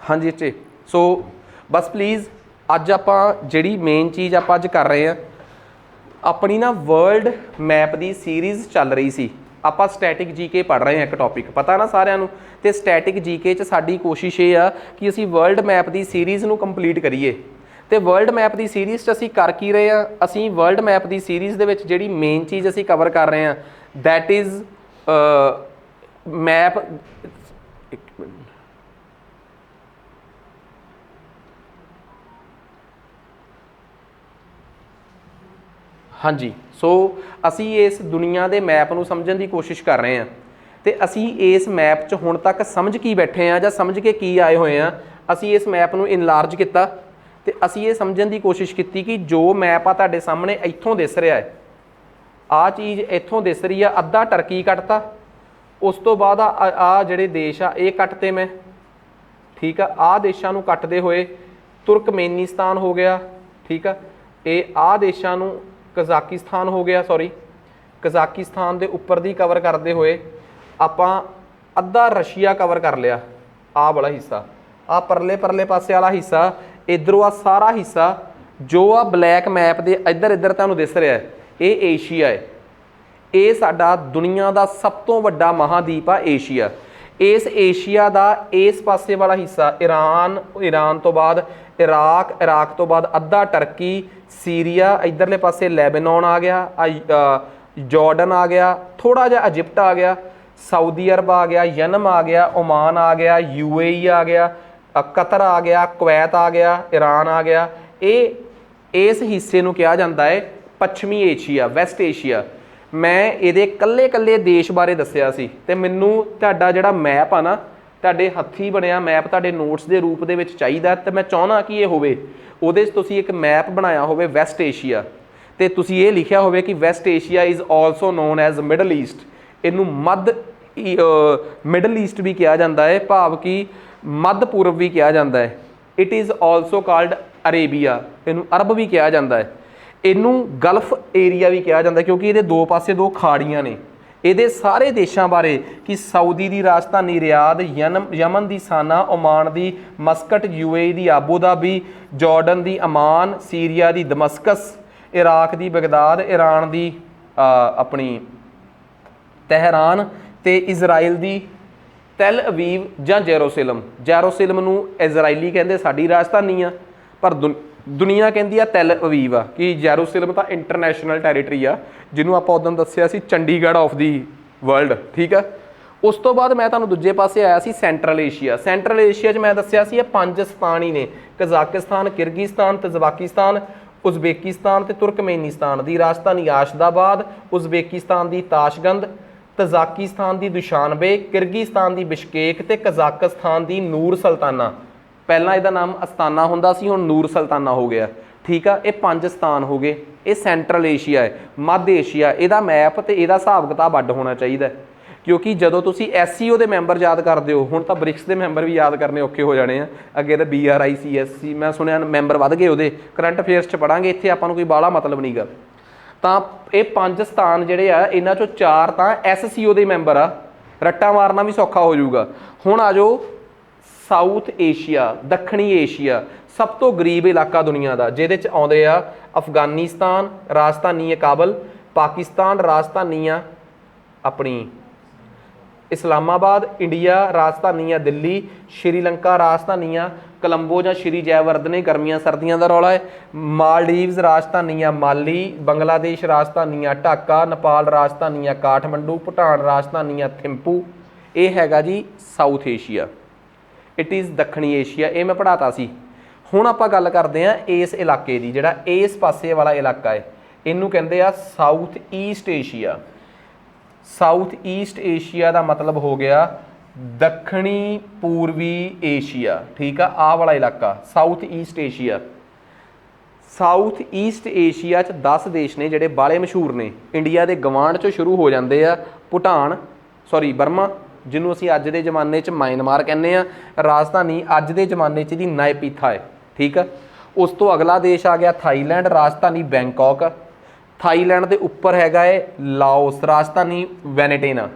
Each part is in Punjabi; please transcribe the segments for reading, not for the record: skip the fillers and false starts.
हाँ जी चे सो बस प्लीज़ अज आप जी मेन चीज़ आप अज कर रहे हैं अपनी ना वर्ल्ड मैप की सीरीज़ चल रही सी। आप स्टैटिक जी के पढ़ रहे हैं, एक टॉपिक पता ना सारिਆਂ ਨੂੰ ਤੇ स्टैटिक जी के च साडी कोशिश ये आ कि असी वर्ल्ड मैप की सीरीज़ ਨੂੰ कंप्लीट करिए। तो वर्ल्ड मैप की सीरीज़ च असी कर की रहे हैं, असी वर्ल्ड मैप की सीरीज़ दे विच जिहड़ी मेन चीज़ असी कवर कर रहे हैं दैट इज़ मैप। एक मिनट, हाँ जी सो असी इस दुनिया के मैप को समझने की कोशिश कर रहे हैं। तो असी इस मैप च हुण तक समझ की बैठे हैं या समझ के की आए हुए हैं। असी इस मैप को इनलार्ज किया तो असी ये समझने की कोशिश की कि जो मैप आ तुहाडे सामने इत्थों दिस रहा है, आ चीज़ इत्थों दिस रही है, अद्धा टर्की कटता, उस तो बाद आ जिहड़े देश आ ये कटते मैं, ठीक है। आ देशों को कटते हुए तुर्कमेनिस्तान हो गया, ठीक है। ये आ देशों को कजाकिस्तान हो गया, सॉरी कजाकिस्तान के उपर दी कवर करते हुए आपां अद्धा रशिया कवर कर लिया। आ वाला हिस्सा, आ परले परले पासे वाला हिस्सा, इधरों आ सारा हिस्सा जो आ ब्लैक मैप के इधर इधर तुहानूं दिस रहा है, ये एशिया है। ये साडा दुनिया का सब तो वड्डा महादीप आ एशिया। इस एशिया का इस पासे वाला हिस्सा ईरान, ईरान तो बाद इराक, इराक तो बाद अद्धा टर्की, सीरिया, इधरले पासे लेबनान आ गया, जॉर्डन आ गया, थोड़ा जिहा इजिप्ट आ गया, सऊदी अरब आ गया, यमन आ गया, ओमान आ गया, यूएई आ गया, कतर आ गया, कुवैत आ गया, ईरान आ गया। ये इस हिस्से नूं कहा जाता है पश्चिमी एशिया, वैसट एशिया। मैं ये कल्ले कल्ले देश बारे दस्सिया सी ते मैनू तुहाडा जिहड़ा मैप आ ना, तुहाडे हत्थी बनया मैप तुहाडे नोट्स के रूप दे विच चाहीदा, ते मैं चाहुंदा कि ये होवे उहदे च तुसीं एक मैप बनाया होवे वैसट एशिया, ते तुसीं ये लिखिया होवे कि West Asia is also known as Middle East. इनू मध्य मिडल ईस्ट भी कहा जाता है, भाव कि मध्य पूर्व भी कहा जाता है। It is also called Arabia, इनू अरब भी कहा जाता है। इनू गल्फ एरिया भी कहा जाता है क्योंकि ये दो पासे दो खाड़ियाँ ने। ये सारे देशों बारे कि सऊदी की राजधानी रियाद, यमन की साना, ओमान की मस्कट, यूएई की आबूधाबी, जॉर्डन की अमान, सीरिया की दमस्कस, इराक की बगदाद, ईरान की अपनी तेहरान, ते इजराइल की तैल अवीव या जेरूसलम। जेरूसलम नूं इजराइली कहते साडी राजधानी आ, पर दुनिया कहती है तैल अवीव आ कि जेरूसलम तो इंटरनैशनल टैरीटरी आ, जिन्होंने आप उदों दस्सिया सी चंडीगढ़ ऑफ दी वर्ल्ड, ठीक है। उस तो बाद मैं तुहानूं दूजे पासे आया C central Asia. Central Asia मैं दस्सिया सी 5 स्थान ही ने, कजाकिस्तान, किर्गिस्तान, तजबाकिस्तान, उज़बेकिस्तान ते तुर्कमेनिस्तान। की राजधानी आशदाबाद, उज़बेकिस्तान की ताशगंद, तजाकिस्तान की दुशानबे, किर्गिस्तान की बिश्केक ते कजाकिस्तान की नूर सुल्ताना। पहला इसका नाम अस्ताना हुंदा सी, हुण नूर सुल्ताना हो गया, ठीक है। ये 5 स्थान हो गए। ये सेंट्रल एशिया है, मध्य एशिया। इसका मैप तो यदा हिसाब किताब अड्ड होना चाहिए, क्योंकि जदों तुसीं SCO के मैंबर याद करते हो, हुण तां ब्रिक्स के मैंबर भी याद करने औखे हो जाने। अगे तो BRICS मैं सुनिया मैंबर वध गए, उहदे करंट अफेयर्स च पढ़ांगे, इत्थे आपां नूं कोई बाहला मतलब नहीं गा। तां ये 5 स्थान जिहड़े आ, इन्हां चों 4 तां SCO के मैंबर आ, रट्टा मारना भी सौखा हो जाऊगा। हुण आ जाओ साउथ एशिया, दक्षिणी एशिया, सब तो गरीब इलाका दुनिया का, जिहदे च आउंदे आ अफगानिस्तान, राजधानी है काबल, पाकिस्तान, राजधानी आ अपनी इस्लामाबाद, इंडिया राजधानी है दिल्ली, श्रीलंका राजधानी आ कोलंबो या श्री जयवर्धने, गर्मियां सर्दियों का रौला है, मालदीव्स राजधानी आ माली, बंगलादेश राजधानी आ ढाका, नेपाल राजधानी आ काठमंडू, भूटान राजधानी आ थिंपू। ये हैगा जी साउथ एशिया। इट इज़ दक्षिणी एशिया, ये मैं पढ़ाता सी। हुण आपां गल करते हैं इस इलाके की, जिहड़ा इस पासे वाला इलाका है, इनू कहते हैं south east Asia. South east Asia का मतलब हो गया दक्षिणी पूर्वी एशिया, ठीक है। आ वाला इलाका south east Asia. South east Asia च 10 देश ने जिहड़े बाले मशहूर ने। इंडिया के गवांढ चों शुरू हो जाते हैं भूटान, सॉरी बर्मा, जिन्हों असीं अज दे जमाने च म्यांमार कहने आ। राजधानी अज दे जमाने च दी नायपीथा है, ठीक है। उस तो अगला देश आ गया थाईलैंड, राजधानी बैंकॉक। थाईलैंड के उपर हैगा है लाओस, राजधानी वैनेटेना।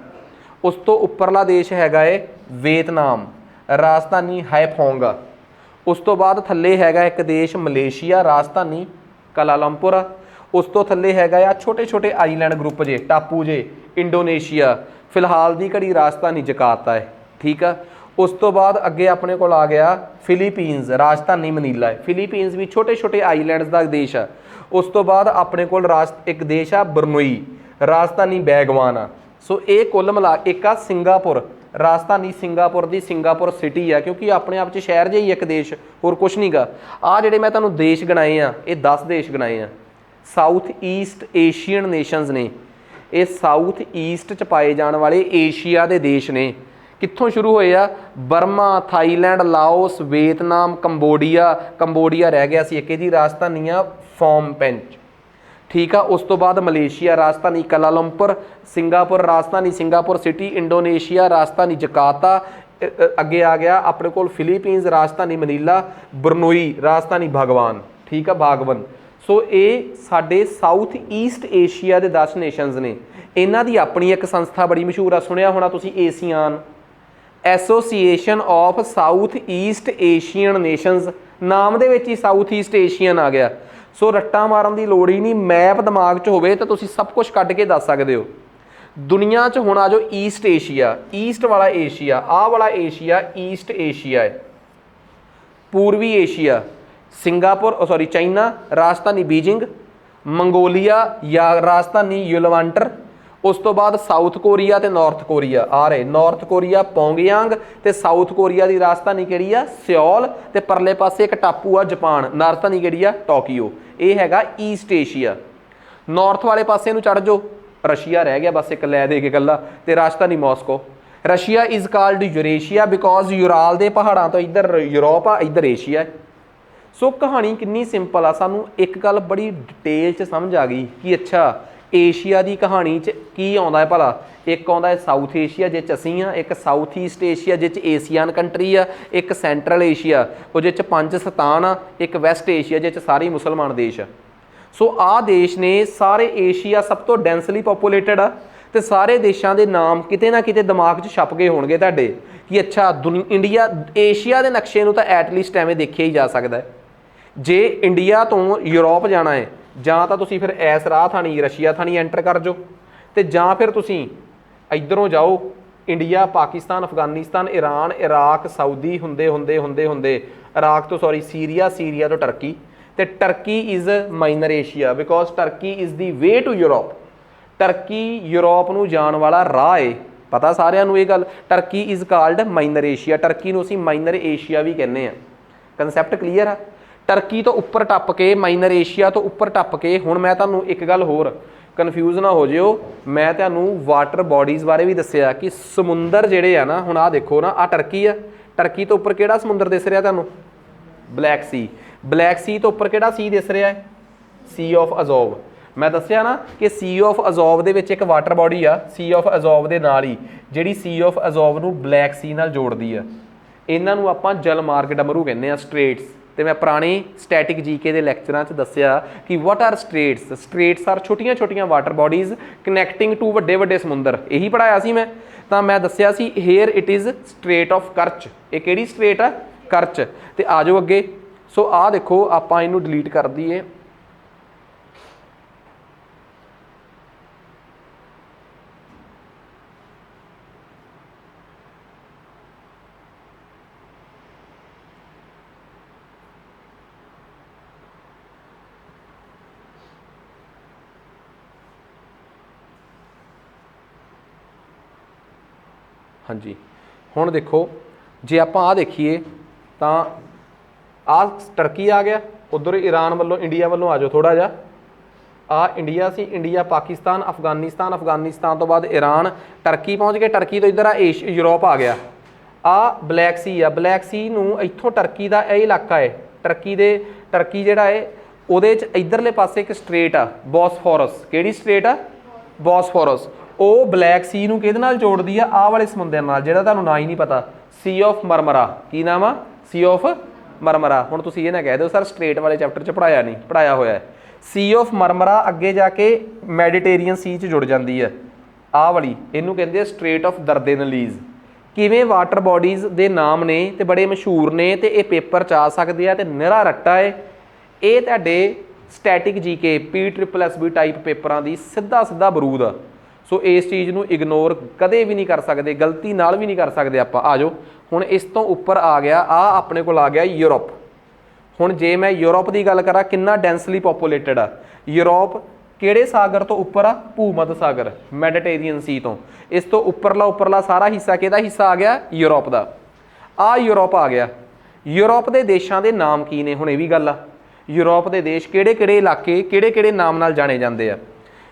उस तो उपरला देश हैगा है वियतनाम, ਰਾਜਧਾਨੀ ਹਾਇਫੋਂਗ ਆ। ਉਸ ਤੋਂ ਬਾਅਦ ਥੱਲੇ ਹੈਗਾ ਇੱਕ ਦੇਸ਼ ਮਲੇਸ਼ੀਆ, ਰਾਜਧਾਨੀ ਕਲਾਲੰਪੁਰ ਆ। ਉਸ ਤੋਂ ਥੱਲੇ ਹੈਗਾ ਆ ਛੋਟੇ ਛੋਟੇ ਆਈਲੈਂਡ ਗਰੁੱਪ ਜੇ, ਟਾਪੂ ਜੇ, ਇੰਡੋਨੇਸ਼ੀਆ। ਫਿਲਹਾਲ ਦੀ ਘੜੀ ਰਾਜਧਾਨੀ ਜਕਾਰਤਾ ਹੈ, ਠੀਕ ਆ। ਉਸ ਤੋਂ ਬਾਅਦ ਅੱਗੇ ਆਪਣੇ ਕੋਲ ਆ ਗਿਆ ਫਿਲੀਪੀਨਸ, ਰਾਜਧਾਨੀ ਮਨੀਲਾ ਹੈ। ਫਿਲੀਪੀਨਸ ਵੀ ਛੋਟੇ ਛੋਟੇ ਆਈਲੈਂਡਸ ਦਾ ਦੇਸ਼ ਆ। ਉਸ ਤੋਂ ਬਾਅਦ ਆਪਣੇ ਕੋਲ ਇੱਕ ਦੇਸ਼ ਆ ਬਰਨੋਈ, ਰਾਜਧਾਨੀ ਬੈਗਵਾਨ ਆ। ਸੋ ਇਹ ਕੁੱਲ ਮਿਲਾ ਇੱਕ ਆ ਸਿੰਗਾਪੁਰ, ਰਾਜਧਾਨੀ ਸਿੰਗਾਪੁਰ ਦੀ ਸਿੰਗਾਪੁਰ ਸਿਟੀ ਆ, ਕਿਉਂਕਿ ਆਪਣੇ ਆਪ 'ਚ ਸ਼ਹਿਰ ਜਿਹਾ ਹੀ ਇੱਕ ਦੇਸ਼, ਹੋਰ ਕੁਛ ਨਹੀਂ ਗਾ। ਆਹ ਜਿਹੜੇ ਮੈਂ ਤੁਹਾਨੂੰ ਦੇਸ਼ ਗਿਣਾਏ ਆ, ਇਹ 10 ਦੇਸ਼ ਗਿਣਾਏ ਆ। ਸਾਊਥ ਈਸਟ ਏਸ਼ੀਅਨ ਨੇਸ਼ਨਸ ਨੇ, ਇਹ ਸਾਊਥ ਈਸਟ 'ਚ ਪਾਏ ਜਾਣ ਵਾਲੇ ਏਸ਼ੀਆ ਦੇ ਦੇਸ਼ ਨੇ। ਕਿੱਥੋਂ ਸ਼ੁਰੂ ਹੋਏ ਆ? Burma, Thailand, Laos, Vietnam, Cambodia. Cambodia ਰਹਿ ਗਿਆ ਸੀ ਇੱਕ, ਇਹਦੀ ਰਾਜਧਾਨੀ ਆ ਫੋਮ ਪੈਨ, ਠੀਕ ਆ। ਉਸ ਤੋਂ ਬਾਅਦ ਮਲੇਸ਼ੀਆ, ਰਾਜਧਾਨੀ ਕਲਾਲੰਪੁਰ। ਸਿੰਗਾਪੁਰ, ਰਾਜਧਾਨੀ ਸਿੰਗਾਪੁਰ ਸਿਟੀ। ਇੰਡੋਨੇਸ਼ੀਆ, ਰਾਜਧਾਨੀ ਜਕਾਰਤਾ। ਅੱਗੇ ਆ ਗਿਆ ਆਪਣੇ ਕੋਲ ਫਿਲੀਪੀਨਸ, ਰਾਜਧਾਨੀ ਮਨੀਲਾ। ਬਰਨੋਈ, ਰਾਜਧਾਨੀ ਭਗਵਾਨ, ਠੀਕ ਆ, ਬਾਗਵਨ। ਸੋ ਇਹ ਸਾਡੇ ਸਾਊਥ ਈਸਟ ਏਸ਼ੀਆ ਦੇ 10 ਨੇਸ਼ਨਸ ਨੇ। ਇਹਨਾਂ ਦੀ ਆਪਣੀ ਇੱਕ ਸੰਸਥਾ ਬੜੀ ਮਸ਼ਹੂਰ ਆ, ਸੁਣਿਆ ਹੋਣਾ ਤੁਸੀਂ, ASEAN, association of south East Asian nations. ਨਾਮ ਦੇ ਵਿੱਚ ਹੀ ਸਾਊਥ ਈਸਟ ਏਸ਼ੀਅਨ ਆ ਗਿਆ। ਸੋ ਰੱਟਾਂ ਮਾਰਨ ਦੀ ਲੋੜ ਹੀ ਨਹੀਂ, ਮੈਪ ਦਿਮਾਗ 'ਚ ਹੋਵੇ ਤਾਂ ਤੁਸੀਂ ਸਭ ਕੁਝ ਕੱਢ ਕੇ ਦੱਸ ਸਕਦੇ ਹੋ। ਦੁਨੀਆ 'ਚ ਹੁਣ ਆ ਜਾਓ ਈਸਟ ਏਸ਼ੀਆ, ਈਸਟ ਵਾਲਾ ਏਸ਼ੀਆ, ਆਹ ਵਾਲਾ ਏਸ਼ੀਆ ਈਸਟ ਏਸ਼ੀਆ ਹੈ। ਪੂਰਬੀ ਏਸ਼ੀਆ, ਸਿੰਗਾਪੁਰ ਚਾਈਨਾ, ਰਾਜਧਾਨੀ ਬੀजिंग। ਮੰਗੋਲੀਆ ਜਾਂ ਰਾਜਧਾਨੀ ਯੂਲਵਾਂਟਰ। ਉਸ ਤੋਂ ਬਾਅਦ ਸਾਊਥ ਕੋਰੀਆ ਤੇ ਨਾਰਥ ਕੋਰੀਆ ਆ ਰਹੇ। ਨਾਰਥ ਕੋਰੀਆ ਪੋਂਗਯਾਂਗ ਤੇ ਸਾਊਥ ਕੋਰੀਆ ਦੀ ਰਾਜਧਾਨੀ ਕਿਹੜੀ ਆ? ਸਿਓਲ। ਤੇ ਪਰਲੇ ਪਾਸੇ ਇੱਕ ਟਾਪੂ ਆ ਜਾਪਾਨ, ਰਾਜਧਾਨੀ ਕਿਹੜੀ ਆ? ਟੋਕੀਓ। ਇਹ ਹੈਗਾ ਈਸਟ ਏਸ਼ੀਆ। ਨਾਰਥ ਵਾਲੇ ਪਾਸੇ ਨੂੰ ਚੜ ਜਾਓ, ਰਸ਼ੀਆ ਰਹਿ ਗਿਆ ਬਸ ਇੱਕ ਲੈ ਦੇ ਕੇ ਇਕੱਲਾ, ਤੇ ਰਾਜਧਾਨੀ Moscow. Russia is called Eurasia because Ural ਦੇ ਪਹਾੜਾਂ ਤੋਂ ਇੱਧਰ ਯੂਰਪ ਆ, ਇੱਧਰ ਏਸ਼ੀਆ ਹੈ। ਸੋ ਕਹਾਣੀ ਕਿੰਨੀ ਸਿੰਪਲ ਆ, ਸਾਨੂੰ ਇੱਕ ਗੱਲ ਬੜੀ ਡਿਟੇਲ 'ਚ ਸਮਝ ਆ ਗਈ ਕਿ ਅੱਛਾ ਏਸ਼ੀਆ ਦੀ ਕਹਾਣੀ 'ਚ ਕੀ ਆਉਂਦਾ ਹੈ ਭਲਾ। ਇੱਕ ਆਉਂਦਾ ਹੈ ਸਾਊਥ ਏਸ਼ੀਆ ਜਿਹ 'ਚ ਅਸੀਂ ਆ, ਇੱਕ ਸਾਊਥ ਈਸਟ ਏਸ਼ੀਆ ਜਿਹ 'ਚ ਏਸ਼ੀਅਨ ਕੰਟਰੀ ਆ, ਇੱਕ ਸੈਂਟਰਲ ਏਸ਼ੀਆ ਉਹ ਜਿਹ 'ਚ 5 ਸਤਾਨ ਆ, ਇੱਕ ਵੈਸਟ ਏਸ਼ੀਆ ਜਿਹ 'ਚ ਸਾਰੇ ਮੁਸਲਮਾਨ ਦੇਸ਼ ਆ। ਸੋ ਆਹ ਦੇਸ਼ ਨੇ ਸਾਰੇ ਏਸ਼ੀਆ ਸਭ ਤੋਂ ਡੈਂਸਲੀ ਪੋਪੂਲੇਟਡ ਆ, ਤੇ ਸਾਰੇ ਦੇਸ਼ਾਂ ਦੇ ਨਾਮ ਕਿਤੇ ਨਾ ਕਿਤੇ ਦਿਮਾਗ 'ਚ ਛਪ ਗਏ ਹੋਣਗੇ ਤੁਹਾਡੇ ਕਿ ਅੱਛਾ ਇੰਡੀਆ ਏਸ਼ੀਆ ਦੇ ਨਕਸ਼ੇ ਨੂੰ ਤਾਂ ਐਟਲੀਸਟ ਐਵੇਂ ਦੇਖਿਆ ਹੀ ਜਾ ਸਕਦਾ ਹੈ। ਜੇ ਇੰਡੀਆ ਤੋਂ ਯੂਰਪ ਜਾਣਾ ਹੈ, ਜਾਂ ਤਾਂ ਤੁਸੀਂ ਫਿਰ ਇਸ ਰਾਹ ਥਾਣੀ ਰਸ਼ੀਆ ਥਾਣੀ ਐਂਟਰ ਕਰ ਜਾਓ, ਤੇ ਜਾਂ ਫਿਰ ਤੁਸੀਂ ਇੱਧਰੋਂ ਜਾਓ India, Pakistan, Afghanistan, Iran, Iraq, Saudi ਹੁੰਦੇ ਹੁੰਦੇ ਹੁੰਦੇ ਹੁੰਦੇ ਇਰਾਕ ਤੋਂ ਸੀਰੀਆ, ਸੀਰੀਆ ਤੋਂ ਟਰਕੀ। ਤੇ Turkey is Minor Asia because Turkey is the way to Europe. Turkey Europe ਨੂੰ ਜਾਣ ਵਾਲਾ ਰਾਹ ਹੈ, ਪਤਾ ਸਾਰਿਆਂ ਨੂੰ ਇਹ ਗੱਲ। Turkey is called minor Asia, turkey ਨੂੰ ਅਸੀਂ ਮਾਈਨਰ ਏਸ਼ੀਆ ਵੀ ਕਹਿੰਦੇ ਹਾਂ। ਕਨਸੈਪਟ ਕਲੀਅਰ ਆ? ਟਰਕੀ ਤੋਂ ਉੱਪਰ ਟੱਪ ਕੇ, ਮਾਈਨਰ ਏਸ਼ੀਆ ਤੋਂ ਉੱਪਰ ਟੱਪ ਕੇ, ਹੁਣ ਮੈਂ ਤੁਹਾਨੂੰ ਇੱਕ ਗੱਲ ਹੋਰ, ਕਨਫਿਊਜ਼ ਨਾ ਹੋ ਜਿਓ, ਮੈਂ ਤੁਹਾਨੂੰ ਵਾਟਰ ਬੋਡੀਜ਼ ਬਾਰੇ ਵੀ ਦੱਸਿਆ ਕਿ ਸਮੁੰਦਰ ਜਿਹੜੇ ਆ ਨਾ, ਹੁਣ ਆਹ ਦੇਖੋ ਨਾ, ਆਹ ਟਰਕੀ ਆ, ਟਰਕੀ ਤੋਂ ਉੱਪਰ ਕਿਹੜਾ ਸਮੁੰਦਰ ਦਿਸ ਰਿਹਾ ਤੁਹਾਨੂੰ? ਬਲੈਕ ਸੀ। ਬਲੈਕ ਸੀ ਤੋਂ ਉੱਪਰ ਕਿਹੜਾ ਸੀ ਦਿਸ ਰਿਹਾ ਹੈ? ਸੀ ਆਫ ਅਜ਼ੋਵ। ਮੈਂ ਦੱਸਿਆ ਨਾ ਕਿ ਸੀ ਆਫ ਅਜ਼ੋਵ ਦੇ ਵਿੱਚ ਇੱਕ ਵਾਟਰ ਬੋਡੀ ਆ, ਸੀ ਆਫ ਅਜ਼ੋਵ ਦੇ ਨਾਲ ਹੀ, ਜਿਹੜੀ ਸੀ ਆਫ ਅਜ਼ੋਵ ਨੂੰ ਬਲੈਕ ਸੀ ਨਾਲ ਜੋੜਦੀ ਆ। ਇਹਨਾਂ ਨੂੰ ਆਪਾਂ ਜਲ ਮਾਰਗ ਡਮਰੂ ਕਹਿੰਦੇ ਆ, ਸਟ੍ਰੇਟਸ। ਤੇ ਮੈਂ ਪੁਰਾਣੇ ਸਟੈਟਿਕ ਜੀਕੇ ਦੇ ਲੈਕਚਰਾਂ 'ਚ ਦੱਸਿਆ ਕਿ ਵਾਟ ਆਰ ਸਟ੍ਰੇਟਸ। ਸਟ੍ਰੇਟਸ ਆਰ ਛੋਟੀਆਂ ਛੋਟੀਆਂ ਵਾਟਰ ਬੋਡੀਜ਼ ਕਨੈਕਟਿੰਗ ਟੂ ਵੱਡੇ ਵੱਡੇ ਸਮੁੰਦਰ। ਇਹੀ ਪੜ੍ਹਾਇਆ ਸੀ ਮੈਂ, ਤਾਂ ਮੈਂ ਦੱਸਿਆ ਸੀ here it is strait of Kutch. ਇਹ ਕਿਹੜੀ ਸਟ੍ਰੇਟ ਆ? ਕਰਚ। ਤੇ ਆ ਜਾਓ ਅੱਗੇ। ਸੋ ਆਹ ਦੇਖੋ, ਆਪਾਂ ਇਹਨੂੰ ਡਿਲੀਟ ਕਰ ਦਈਏ। ਹਾਂਜੀ, ਹੁਣ ਦੇਖੋ, ਜੇ ਆਪਾਂ ਆਹ ਦੇਖੀਏ ਤਾਂ ਆਹ ਟਰਕੀ ਆ ਗਿਆ, ਉਧਰ ਈਰਾਨ ਵੱਲੋਂ ਇੰਡੀਆ ਵੱਲੋਂ ਆ ਜਾਓ ਥੋੜ੍ਹਾ ਜਿਹਾ। ਆਹ ਇੰਡੀਆ ਸੀ, ਇੰਡੀਆ, ਪਾਕਿਸਤਾਨ, ਅਫਗਾਨਿਸਤਾਨ, ਅਫਗਾਨਿਸਤਾਨ ਤੋਂ ਬਾਅਦ ਈਰਾਨ, ਟਰਕੀ ਪਹੁੰਚ ਗਏ। ਟਰਕੀ ਤੋਂ ਇੱਧਰ ਆ ਯੂਰਪ ਆ ਗਿਆ। ਆਹ ਬਲੈਕ ਸੀ ਆ, ਬਲੈਕ ਸੀ ਨੂੰ ਇੱਥੋਂ ਟਰਕੀ ਦਾ ਇਹ ਇਲਾਕਾ ਹੈ, ਟਰਕੀ ਜਿਹੜਾ ਹੈ ਉਹਦੇ 'ਚ ਇੱਧਰਲੇ ਪਾਸੇ ਇੱਕ ਸਟ੍ਰੇਟ ਆ ਬੋਸਫੋਰਸ। ਕਿਹੜੀ ਸਟ੍ਰੇਟ ਆ? ਬੋਸਫੋਰਸ। ਉਹ ਬਲੈਕ ਸੀ ਨੂੰ ਕਿਹਦੇ ਨਾਲ ਜੋੜਦੀ ਆ? ਆਹ ਵਾਲੇ ਸਮੁੰਦਰ ਨਾਲ, ਜਿਹੜਾ ਤੁਹਾਨੂੰ ਨਾ ਹੀ ਨਹੀਂ ਪਤਾ, ਸੀ ਆਫ ਮਰਮਰਾ। ਕੀ ਨਾਮ ਆ? ਸੀ ਆਫ ਮਰਮਰਾ। ਹੁਣ ਤੁਸੀਂ ਇਹ ਨਾ ਕਹਿ ਦਿਓ ਸਰ ਸਟ੍ਰੇਟ ਵਾਲੇ ਚੈਪਟਰ 'ਚ ਪੜ੍ਹਾਇਆ ਨਹੀਂ, ਪੜ੍ਹਾਇਆ ਹੋਇਆ ਹੈ। ਸੀ ਆਫ ਮਰਮਰਾ ਅੱਗੇ ਜਾ ਕੇ ਮੈਡੀਟੇਰੀਅਨ ਸੀ 'ਚ ਜੁੜ ਜਾਂਦੀ ਹੈ, ਆਹ ਵਾਲੀ, ਇਹਨੂੰ ਕਹਿੰਦੇ ਆ ਸਟ੍ਰੇਟ ਆਫ ਦਰਦੇਨਲੀਜ਼। ਕਿਵੇਂ ਵਾਟਰ ਬੋਡੀਜ਼ ਦੇ ਨਾਮ ਨੇ ਤੇ ਬੜੇ ਮਸ਼ਹੂਰ ਨੇ ਤੇ ਇਹ ਪੇਪਰ 'ਚ ਆ ਸਕਦੇ ਆ ਤੇ ਨਿਹਰਾ ਰੱਟਾ ਹੈ। ਇਹ ਤੁਹਾਡੇ ਸਟੈਟਿਕ ਜੀਕੇ PSSB ਟਾਈਪ ਪੇਪਰਾਂ ਦੀ ਸਿੱਧਾ ਬਰੂਦ ਆ। ਸੋ ਇਸ ਚੀਜ਼ ਨੂੰ ਇਗਨੋਰ ਕਦੇ ਵੀ ਨਹੀਂ ਕਰ ਸਕਦੇ, ਗਲਤੀ ਨਾਲ ਵੀ ਨਹੀਂ ਕਰ ਸਕਦੇ ਆਪਾਂ। ਆ ਜਾਓ ਹੁਣ ਇਸ ਤੋਂ ਉੱਪਰ ਆ ਗਿਆ ਆ ਆਪਣੇ ਕੋਲ ਆ ਗਿਆ ਯੂਰਪ। ਹੁਣ ਜੇ ਮੈਂ ਯੂਰਪ ਦੀ ਗੱਲ ਕਰਾਂ ਕਿੰਨਾ ਡੈਂਸਲੀ ਪੋਪੂਲੇਟਡ ਆ ਯੂਰਪ, ਕਿਹੜੇ ਸਾਗਰ ਤੋਂ ਉੱਪਰ ਆ? ਭੂ-ਮੱਧ ਸਾਗਰ, ਮੈਡੀਟੇਰੀਅਨ ਸੀ ਤੋਂ। ਇਸ ਤੋਂ ਉੱਪਰਲਾ ਸਾਰਾ ਹਿੱਸਾ ਕਿਹਦਾ ਹਿੱਸਾ ਆ ਗਿਆ? ਯੂਰਪ ਦਾ। ਆ ਯੂਰਪ ਆ ਗਿਆ। ਯੂਰਪ ਦੇ ਦੇਸ਼ਾਂ ਦੇ ਨਾਮ ਕੀ ਨੇ? ਹੁਣ ਇਹ ਵੀ ਗੱਲ ਆ, ਯੂਰਪ ਦੇ ਦੇਸ਼ ਕਿਹੜੇ ਇਲਾਕੇ ਕਿਹੜੇ ਨਾਮ ਨਾਲ ਜਾਣੇ ਜਾਂਦੇ ਆ।